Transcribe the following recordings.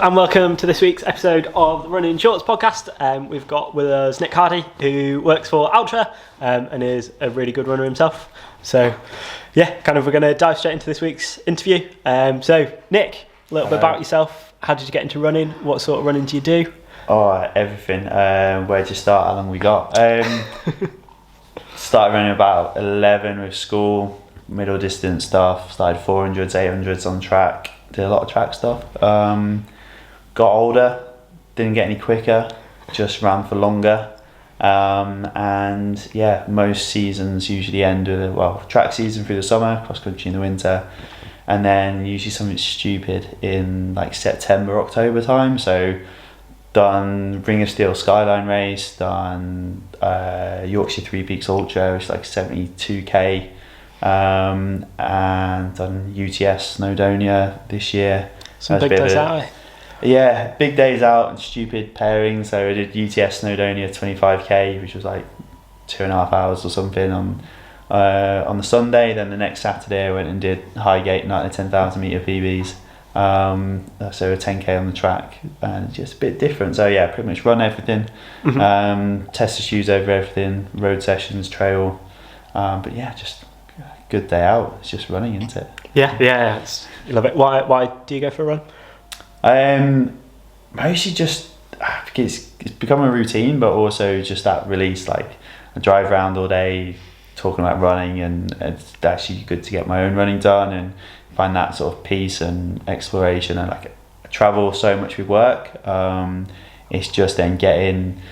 and welcome to this week's episode of the Running Shorts podcast. We've got with us Nick Hardy, who works for Altra and is a really good runner himself. So, yeah, we're going to dive straight into this week's interview. So, Nick, a little bit about yourself. How did you get into running? What sort of running do you do? Oh, everything. Where'd you start? How long we got? Started running about 11 with school, middle distance stuff. Started 400s, 800s on track. Did a lot of track stuff. Got older, didn't get any quicker, just ran for longer. And yeah, most seasons usually end with track season through the summer, cross country in the winter, and then usually something stupid in like September, October time. So done Ring of Steel Skyline race, done Yorkshire 3 Peaks Ultra, which is like 72k, and done UTS Snowdonia this year. Some big days out. Yeah, big days out and stupid pairing. So I did UTS Snowdonia 25k, which was like 2.5 hours or something on the Sunday. Then the next Saturday I went and did Highgate 9 to 10,000 metre PBs. So a 10k on the track, and just a bit different. So yeah, pretty much run everything, test the shoes over everything, road sessions, trail. But yeah, just a good day out. It's just running, isn't it? Yeah, you love it. Why do you go for a run? Mostly just it's become a routine, but also just that release. Like I drive around all day talking about running, and it's actually good to get my own running done and find that sort of peace and exploration. And like I travel so much with work, it's just then getting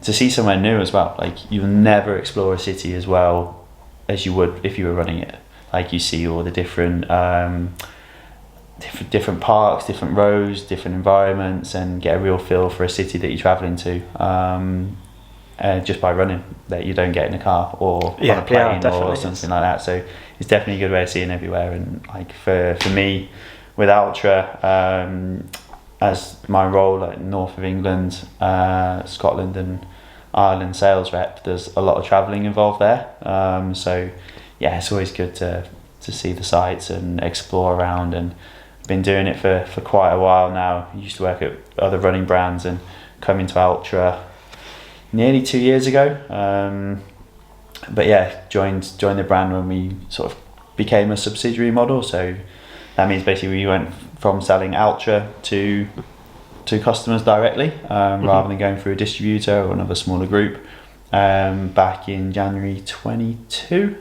to see somewhere new as well. Like you'll never explore a city as well as you would if you were running it. Like you see all the different parks, different roads, different environments, and get a real feel for a city that you're travelling to, just by running, that you don't get in a car or on a plane or something like that. So it's definitely a good way of seeing everywhere. And like for me with Altra, as my role like north of England, Scotland and Ireland sales rep, there's a lot of travelling involved there. So yeah, it's always good to see the sights and explore around, and been doing it for quite a while now. I used to work at other running brands and come into Altra nearly 2 years ago. But yeah, joined the brand when we sort of became a subsidiary model. So that means basically we went from selling Altra to customers directly, rather than going through a distributor or another smaller group, back in January 22.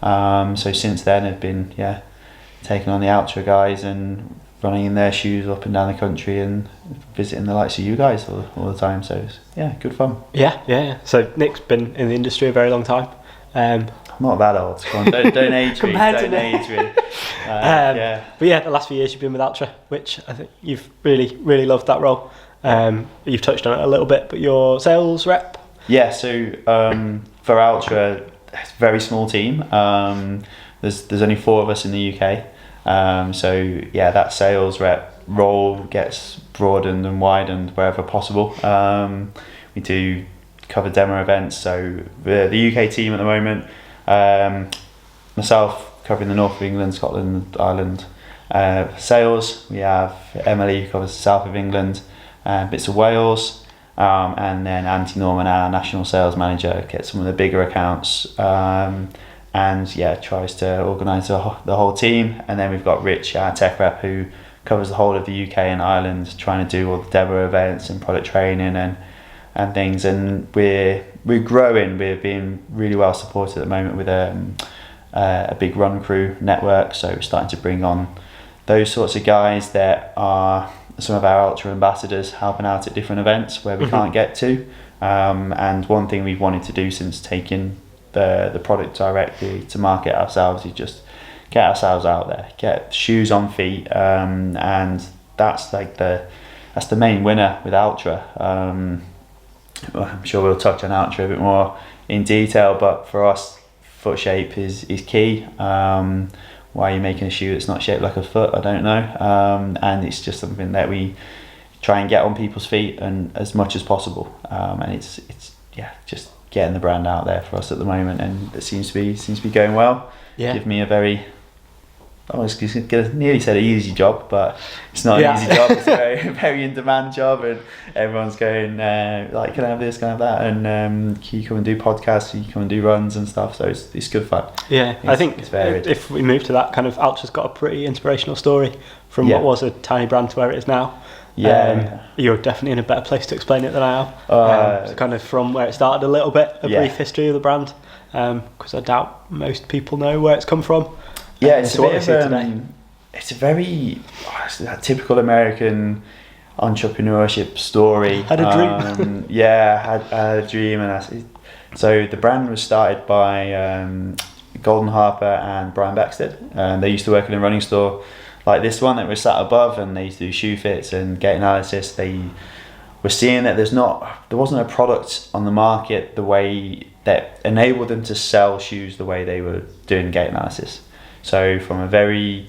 So since then I've been taking on the Altra guys and running in their shoes up and down the country and visiting the likes of you guys all the time. So it's, good fun. Yeah. So Nick's been in the industry a very long time. I'm not that old. Come on, don't age me. Don't age me. But yeah, the last few years you've been with Altra, which I think you've really, really loved that role. You've touched on it a little bit, but your sales rep? Yeah, so for Altra, it's a very small team. There's only 4 of us in the UK. So yeah, that sales rep role gets broadened and widened wherever possible. We do cover demo events. So the UK team at the moment, myself covering the north of England, Scotland, Ireland. Sales, we have Emily who covers the south of England, bits of Wales, and then Auntie Norman, our national sales manager, gets some of the bigger accounts. And tries to organise the whole team. And then we've got Rich, our tech rep, who covers the whole of the UK and Ireland, trying to do all the demo events and product training and things. And we're growing. We're being really well supported at the moment with a big run crew network. So we're starting to bring on those sorts of guys that are some of our Ultra ambassadors, helping out at different events where we can't get to. And one thing we've wanted to do since taking the product directly to market ourselves is just get ourselves out there, get shoes on feet, and that's the main winner with Altra. I'm sure we'll touch on Altra a bit more in detail, but for us, foot shape is key. Why are you making a shoe that's not shaped like a foot? I don't know. And it's just something that we try and get on people's feet and as much as possible. And it's just getting the brand out there for us at the moment, and it seems to be going well. Give me a very I was gonna nearly said an easy job, but it's not an easy job. It's a very, very in demand job, and everyone's going like, can I have this, can I have that, and can you come and do podcasts, can you come and do runs and stuff. So it's good fun. Yeah, I think it's varied. If we move to that kind of, Altra's got a pretty inspirational story from what was a tiny brand to where it is now. You're definitely in a better place to explain it than I am. Kind of from where it started a little bit, a brief history of the brand, because I doubt most people know where it's come from. Yeah, it's a very it's that typical American entrepreneurship story. Had a dream. I had a dream, and so the brand was started by Golden Harper and Brian Beckstead. They used to work in a running store like this one that was sat above, and they used to do shoe fits and gait analysis. They were seeing that there wasn't a product on the market the way that enabled them to sell shoes the way they were doing gait analysis. So from a very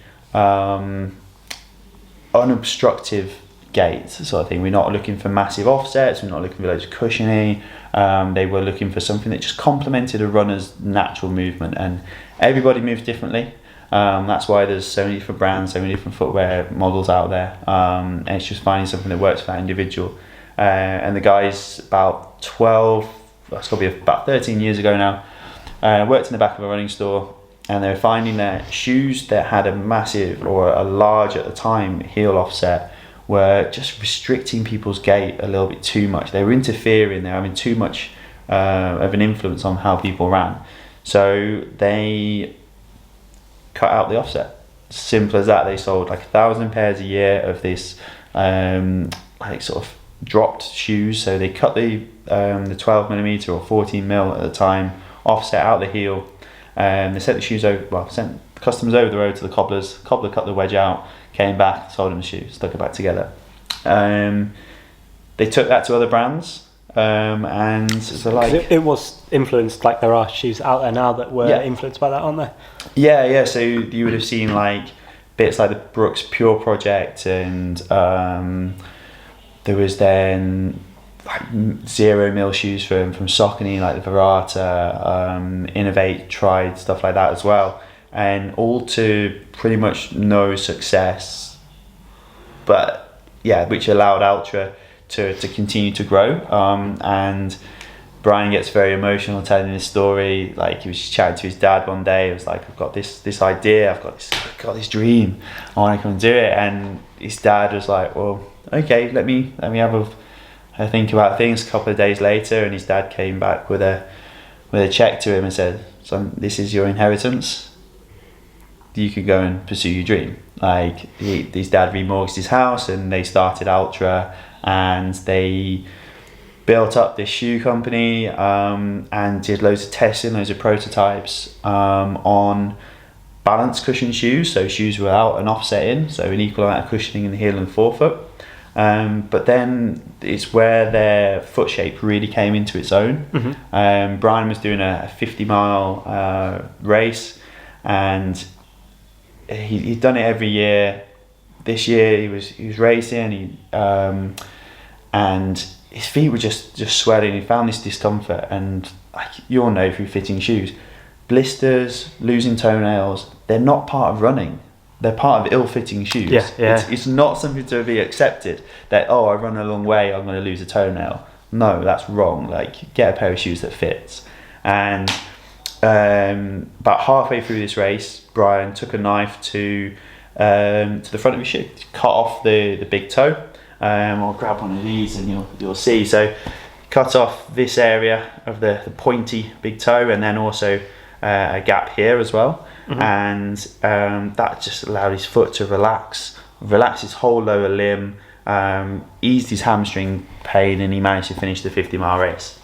unobstructive gait sort of thing, we're not looking for massive offsets, we're not looking for loads of cushioning. They were looking for something that just complemented a runner's natural movement, and everybody moves differently. That's why there's so many different brands, so many different footwear models out there, and it's just finding something that works for that individual. And the guys, about 13 years ago now, worked in the back of a running store, and they were finding that shoes that had a massive, or a large at the time, heel offset were just restricting people's gait a little bit too much. They were interfering, they were having too much of an influence on how people ran. So they cut out the offset. Simple as that. They sold like 1,000 pairs a year of this like sort of dropped shoes. So they cut the 12mm or 14mm at the time offset out the heel. They sent the shoes over, sent customers over the road to the cobblers. Cobbler cut the wedge out, came back, sold them the shoe, stuck it back together. They took that to other brands, and so like it was influenced, like there are shoes out there now that were influenced by that, aren't there? Yeah. So you would have seen like bits like the Brooks Pure Project, and there was then like 0mm shoes from Saucony, like the Verata, Innovate tried stuff like that as well, and all to pretty much no success, but which allowed Altra to continue to grow. And Brian gets very emotional telling this story. Like, he was chatting to his dad one day. It was like, I've got this idea, I've got this dream, I want to come and do it. And his dad was like, well, okay, let me have a think about things. A couple of days later, and his dad came back with a check to him and said, son, this is your inheritance, you could go and pursue your dream. Like, his dad remortgaged his house, and they started Altra, and they built up this shoe company, and did loads of testing, loads of prototypes on balanced cushion shoes, so shoes without an offset in, so an equal amount of cushioning in the heel and forefoot. But then it's where their foot shape really came into its own. Mm-hmm. Brian was doing a 50-mile race, and he'd done it every year. This year he was racing, and his feet were just swelling. He found this discomfort, and like you'll know through fitting shoes, blisters, losing toenails, they're not part of running. They're part of ill-fitting shoes. It's not something to be accepted that, I run a long way, I'm going to lose a toenail. No, that's wrong. Like, get a pair of shoes that fits. And about halfway through this race, Brian took a knife to the front of his shoe, cut off the big toe. I'll grab one of these and you'll see. So cut off this area of the pointy big toe, and then also a gap here as well. Mm-hmm. And that just allowed his foot to relax his whole lower limb, eased his hamstring pain, and he managed to finish the 50-mile race.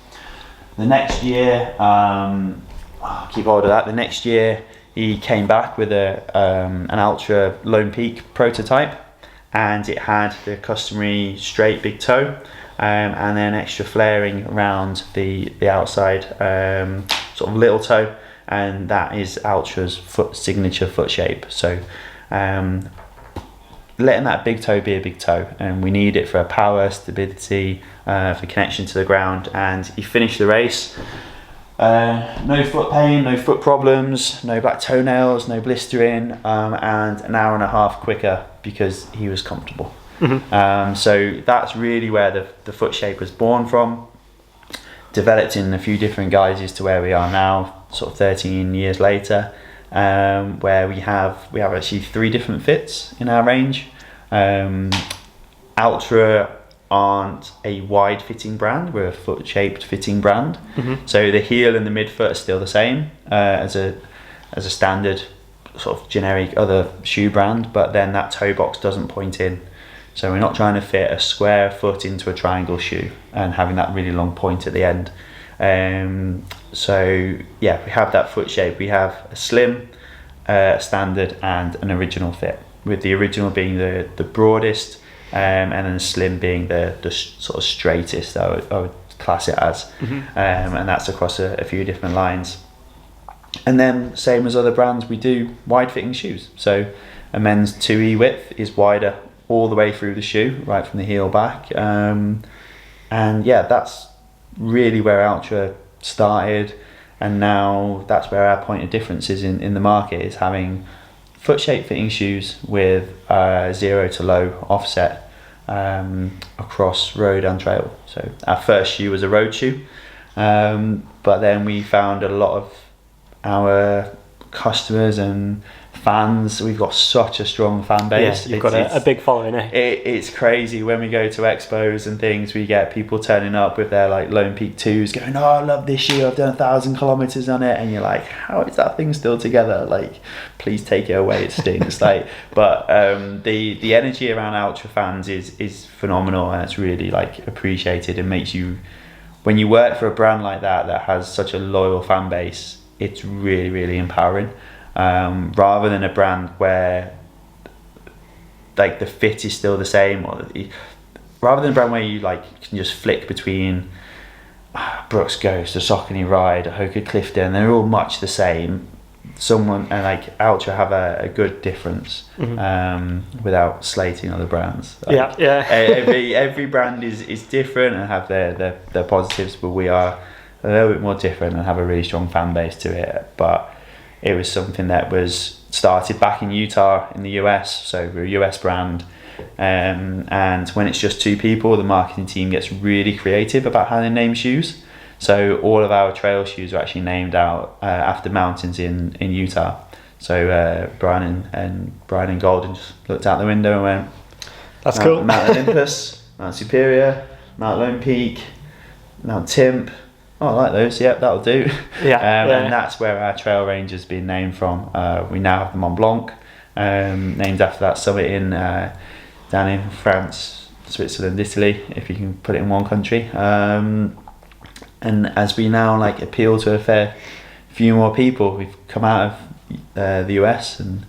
The next year, I'll keep hold of that. The next year he came back with an Altra Lone Peak prototype, and it had the customary straight big toe, and then extra flaring around the outside sort of little toe, and that is Altra's signature foot shape. So letting that big toe be a big toe, and we need it for power, stability, for connection to the ground. And he finished the race No foot pain, no foot problems, no black toenails, no blistering, and an hour and a half quicker because he was comfortable. So that's really where the foot shape was born from. Developed in a few different guises to where we are now, sort of 13 years later, where we have actually 3 different fits in our range. Altra aren't a wide fitting brand, we're a foot shaped fitting brand. So the heel and the midfoot are still the same as a standard sort of generic other shoe brand, but then that toe box doesn't point in. So we're not trying to fit a square foot into a triangle shoe and having that really long point at the end. So yeah, we have that foot shape. We have a slim, standard and an original fit, with the original being the broadest, and then the slim being the sort of straightest, I would class it as. And that's across a few different lines. And then same as other brands, we do wide fitting shoes. So a men's 2E width is wider all the way through the shoe, right from the heel back. And yeah, that's really where Altra started, and now that's where our point of difference is in the market, is having foot shape fitting shoes with 0 to low offset across road and trail. So our first shoe was a road shoe, but then we found a lot of our customers and fans, we've got such a strong fan base. Yeah, you've got a big following, eh? It's crazy. When we go to expos and things, we get people turning up with their like Lone Peak 2s going, oh, I love this shoe, I've done 1,000 kilometers on it, and you're like, how is that thing still together? Like, please take it away, it stinks. Like, but the energy around Altra fans is phenomenal, and it's really like appreciated, and makes you, when you work for a brand like that has such a loyal fan base, it's really, really empowering. Rather than a brand where like the fit is still the same, or rather than a brand where you like can just flick between Brooks Ghost, a Saucony Ride, a Hoka Clifton, they're all much the same. Someone and like Altra have a good difference, without slating other brands. Like, every brand is different and have their positives, but we are a little bit more different and have a really strong fan base to it. But it was something that was started back in Utah in the US, so we're a US brand, and when it's just 2 people, the marketing team gets really creative about how they name shoes. So all of our trail shoes are actually named out after mountains in Utah. So Brian and Golden just looked out the window and went, that's cool. Mount Olympus, Mount Superior, Mount Lone Peak, Mount Timp. Oh, I like those. Yep, that'll do. And that's where our trail range has been named from. We now have the Mont Blanc, named after that summit in down in France, Switzerland, Italy, if you can put it in one country. And as we now like appeal to a fair few more people, we've come out of the US, and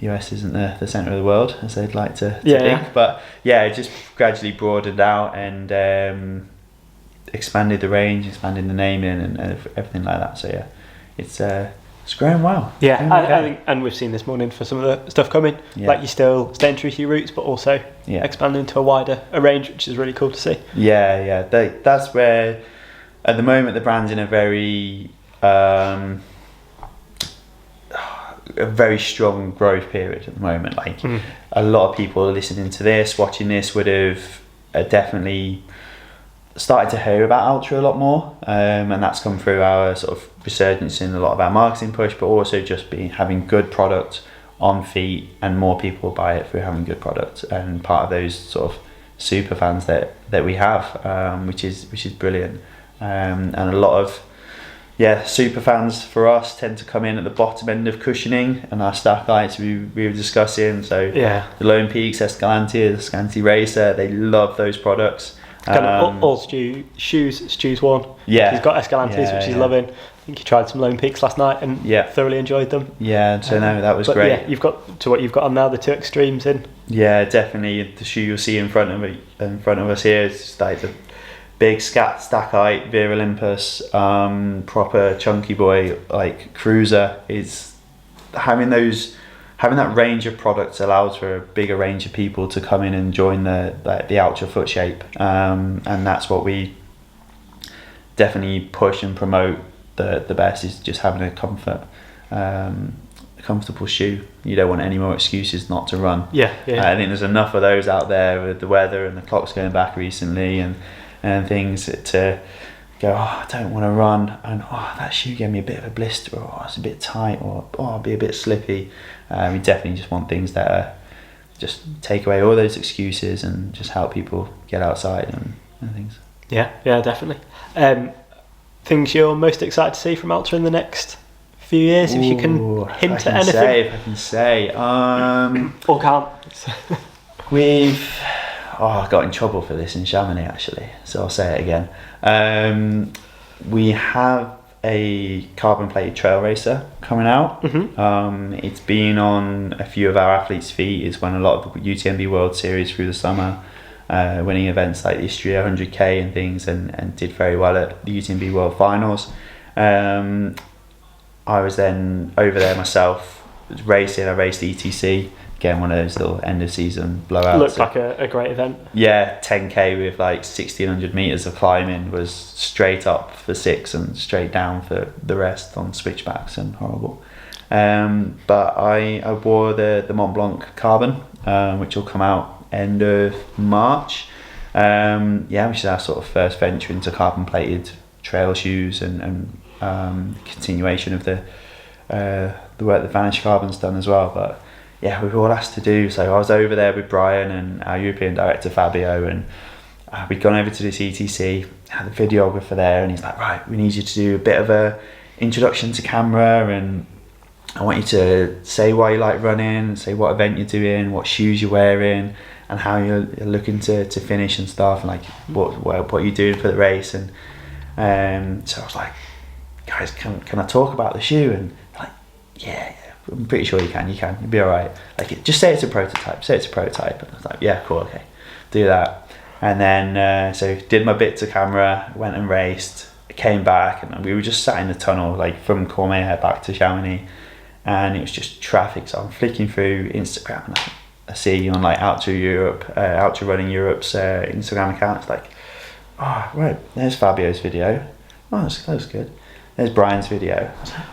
the US isn't the centre of the world as they'd like to think. But yeah, it just gradually broadened out and expanded the range, expanded the naming and everything like that. So yeah, it's growing well. Yeah, I think, and we've seen this morning for some of the stuff coming. Like you're still staying true to your roots, but also expanding to a range, which is really cool to see. Yeah, that's where at the moment the brand's in a very strong growth period at the moment. Like a lot of people listening to this, watching this, would have definitely started to hear about Altra a lot more, and that's come through our sort of resurgence in a lot of our marketing push, but also just having good product on feet, and more people buy it through having good product, and part of those sort of super fans that we have, which is brilliant. And a lot of super fans for us tend to come in at the bottom end of cushioning, and our stack heights we were discussing. So the Lone Peaks, Escalante, the Escalante Racer, they love those products. Kind of all Stu's worn. Yeah, he's got Escalantes, which he's loving. I think he tried some Lone Peaks last night and thoroughly enjoyed them. Yeah, so no, that was great. Yeah, you've got to what you've got on now, the 2 extremes in. Yeah, definitely. The shoe you'll see in front of us here is like the big stack height Vera Olympus, proper chunky boy like cruiser. Is having that range of products allows for a bigger range of people to come in and join the Altra foot shape, and that's what we definitely push and promote. the best is just having a comfortable shoe. You don't want any more excuses not to run. Yeah. I think there's enough of those out there with the weather and the clocks going back recently and things to go, I don't want to run, and that shoe gave me a bit of a blister, or it's a bit tight, or I'll be a bit slippy. We definitely just want things that are just take away all those excuses and just help people get outside and things. Yeah, definitely. Things you're most excited to see from Altra in the next few years, if you can hint at anything. If I can say, or can't. I got in trouble for this in Chamonix actually, so I'll say it again. We have a carbon plated trail racer coming out. It's been on a few of our athletes' feet. It's won a lot of the UTMB World Series through the summer, winning events like the Istria 100k and things, and did very well at the UTMB World Finals. I was then over there myself, racing. I raced ETC, again one of those little end of season blowouts. Looked like a great event. Yeah, 10k with like 1600 meters of climbing, was straight up for 6 and straight down for the rest on switchbacks and horrible. But I wore the Mont Blanc Carbon, which will come out end of March. Which is our sort of first venture into carbon plated trail shoes and continuation of the work that Vanish Carbon's done as well. But yeah, we've all asked to do. So I was over there with Brian and our European director Fabio, and we'd gone over to this ETC, had the videographer there, and he's like, right, we need you to do a bit of a introduction to camera, and I want you to say why you like running, say what event you're doing, what shoes you're wearing, and how you're looking to finish and stuff, and like what you're doing for the race. And so I was like, guys, can I talk about the shoe? And like, yeah, I'm pretty sure you can, you'll be all right. Like, just say it's a prototype, And I was like, yeah, cool, okay, do that. And then, so did my bit to camera, went and raced, came back, and we were just sat in the tunnel, like from Courmayeur back to Chamonix, and it was just traffic. So I'm flicking through Instagram, and I see on like Ultra Running Europe's Instagram account, it's like, oh, right, there's Fabio's video. Oh, that was good. There's Brian's video. I was like,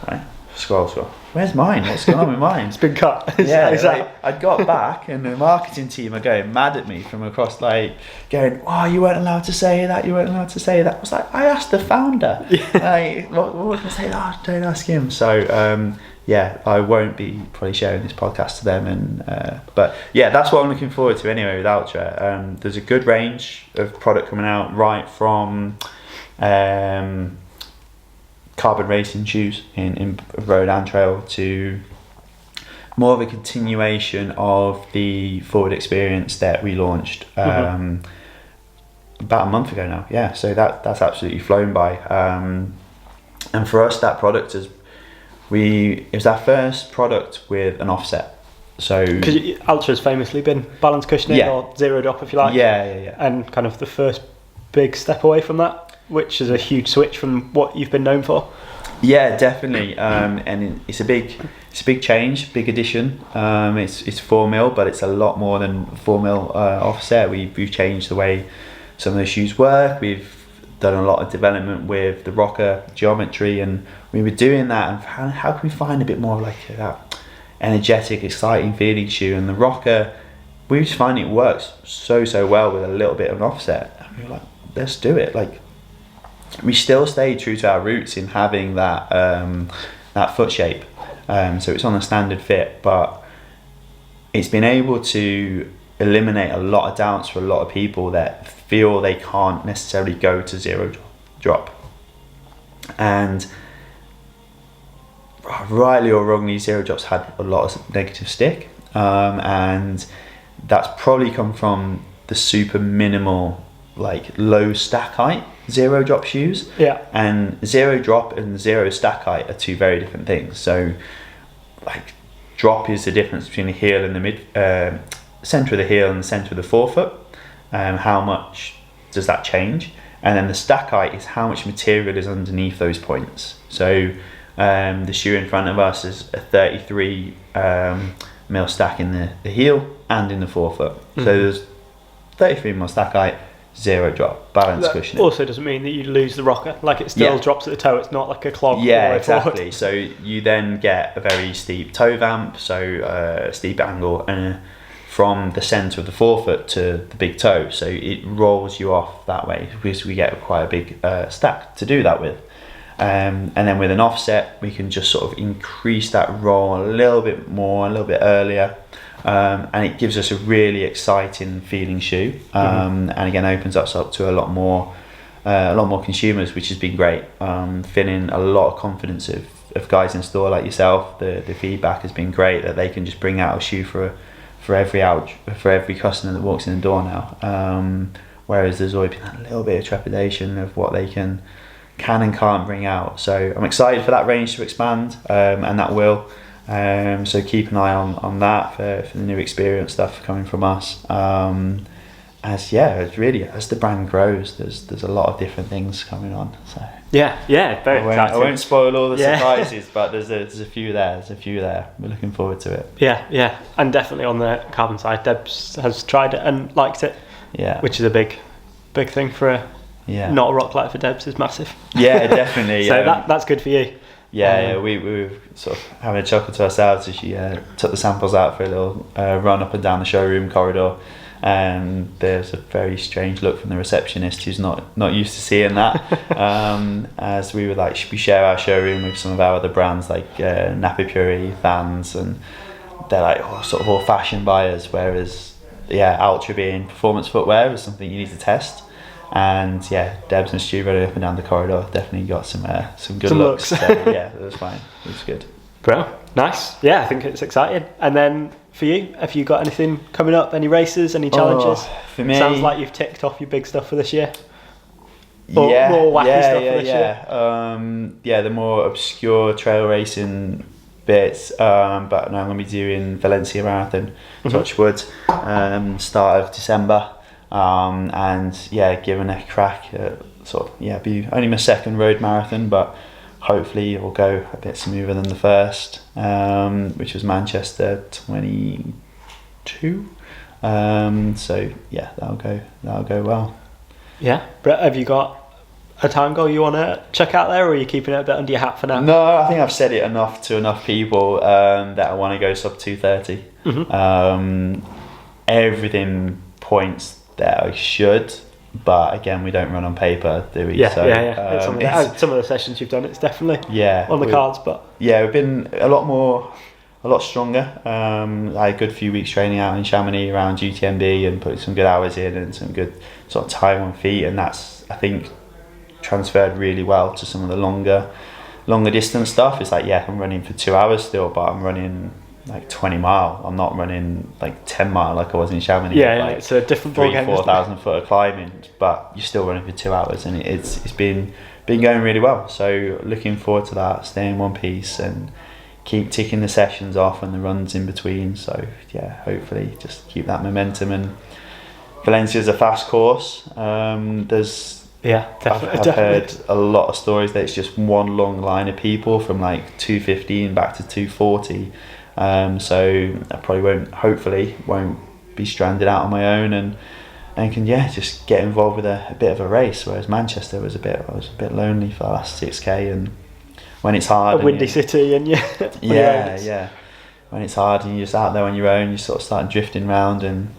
right, scroll. Where's mine? What's going on with mine? It's been cut. Yeah, like, I got back and the marketing team are going mad at me from across, like going, oh, you weren't allowed to say that. I was like, I asked the founder. Like, what can I say? Oh, don't ask him. So I won't be probably sharing this podcast to them. But yeah, that's what I'm looking forward to anyway with Ultra. There's a good range of product coming out, right from carbon racing shoes in road and trail to more of a continuation of the forward experience that we launched about a month ago now. Yeah, so that's absolutely flown by. And for us, that product it was our first product with an offset. So because Ultra's famously been balance cushioning or zero drop, if you like. Yeah. And kind of the first big step away from that, which is a huge switch from what you've been known for. Yeah, definitely. And it's a big change, big addition. It's 4mm, but it's a lot more than 4mm offset. We've changed the way some of the shoes work. We've done a lot of development with the rocker geometry, and we were doing that. And how can we find a bit more like that energetic, exciting feeling shoe? And the rocker, we just find it works so well with a little bit of an offset. And we were like, let's do it. Like, we still stay true to our roots in having that foot shape. So it's on a standard fit, but it's been able to eliminate a lot of doubts for a lot of people that feel they can't necessarily go to zero drop. And rightly or wrongly, zero drops had a lot of negative stick, and that's probably come from the super minimal, like low stack height zero drop shoes. Yeah. And zero drop and zero stack height are two very different things. So like drop is the difference between the heel and the center of the heel and the center of the forefoot. How much does that change? And then the stack height is how much material is underneath those points. So the shoe in front of us is a 33 mil stack in the heel and in the forefoot. So there's 33 mil stack height zero drop, balance That cushioning. also doesn't mean that you lose the rocker. Like, it still drops at the toe. It's not like a clog. Yeah, exactly. So you then get a very steep toe vamp, so steep angle, and from the centre of the forefoot to the big toe. So it rolls you off that way, because we get quite a big stack to do that with. And then with an offset, we can just sort of increase that roll a little bit more, a little bit earlier. And it gives us a really exciting feeling shoe, and again opens us up to a lot more consumers, which has been great. Feeling a lot of confidence of guys in store like yourself. The feedback has been great, that they can just bring out a shoe for every customer that walks in the door now. Whereas there's always been that little bit of trepidation of what they can and can't bring out. So I'm excited for that range to expand, and that will. So keep an eye on that for the new experience stuff coming from us. As the brand grows, there's a lot of different things coming on. So very exciting. I won't spoil all the surprises, but there's a few there. We're looking forward to it. Yeah, and definitely on the carbon side, Debs has tried it and liked it. Yeah, which is a big thing for a not a rock light for Debs is massive. Yeah, definitely. So that's good for you. Yeah, we were sort of having a chuckle to ourselves as she took the samples out for a little run up and down the showroom corridor, and there's a very strange look from the receptionist who's not used to seeing that. As we were like, we share our showroom with some of our other brands like Napapuri, Vans, and they're like sort of all fashion buyers, whereas Altra being performance footwear is something you need to test. And Debs and Stu running up and down the corridor definitely got some good looks. So, it was fine. It was good. Bro, nice. Yeah, I think it's exciting. And then for you, have you got anything coming up? Any races? Any challenges? For me, sounds like you've ticked off your big stuff for this year. More wacky stuff for this year. The more obscure trail racing bits. But now I'm going to be doing Valencia Marathon, touch wood, start of December. Given a crack at be only my second road marathon, but hopefully it will go a bit smoother than the first, which was Manchester 22. That'll go well. Yeah, Brett, have you got a time goal you want to check out there, or are you keeping it a bit under your hat for now? No, I think I've said it enough to enough people that I want to go sub 2:30. Everything points that I should, but again, we don't run on paper, do we? Some of the sessions you've done, it's definitely on the cards. But we've been a lot stronger. I had a good few weeks training out in Chamonix around UTMB and put some good hours in and some good sort of time on feet, and that's, I think, transferred really well to some of the longer distance stuff. It's like, I'm running for 2 hours still, but I'm running like 20 mile. I'm not running like 10 mile like I was in Chamonix. It's a different ball game. 4,000 foot of climbing, but you're still running for 2 hours, and it's been going really well. So looking forward to that, stay in one piece and keep ticking the sessions off and the runs in between. So hopefully just keep that momentum. And Valencia's a fast course. I've heard a lot of stories that it's just one long line of people from like 2:15 back to 2:40. So I probably won't be stranded out on my own and can just get involved with a bit of a race. Whereas Manchester I was a bit lonely for the last 6k, and when it's hard, a windy city, and when it's hard and you're just out there on your own, you sort of start drifting round, and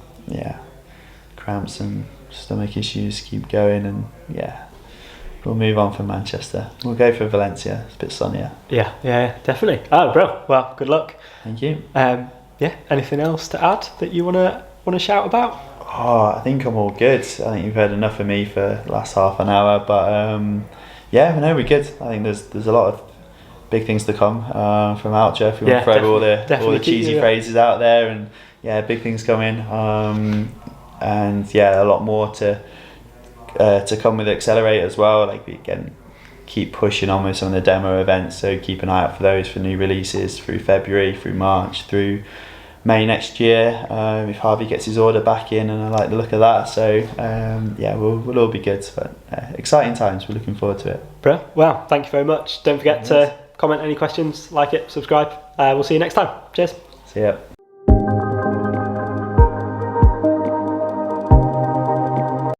cramps and stomach issues keep going, and we'll move on from Manchester. We'll go for Valencia. It's a bit sunnier. Yeah, definitely. Oh, bro. Well, good luck. Thank you. Anything else to add that you want to shout about? I think I'm all good. I think you've heard enough of me for the last half an hour, but we're good. I think there's a lot of big things to come from Altra. If you want to throw all the cheesy phrases out there, and big things coming. And a lot more to come with Accelerate as well. Like, again, keep pushing on with some of the demo events, so keep an eye out for those, for new releases through February, through March, through May next year, if Harvey gets his order back in, and I like the look of that. So we'll all be good, but exciting times. We're looking forward to it. Bro, well, thank you very much. Don't forget to comment any questions, like it, subscribe. We'll see you next time. Cheers. See ya.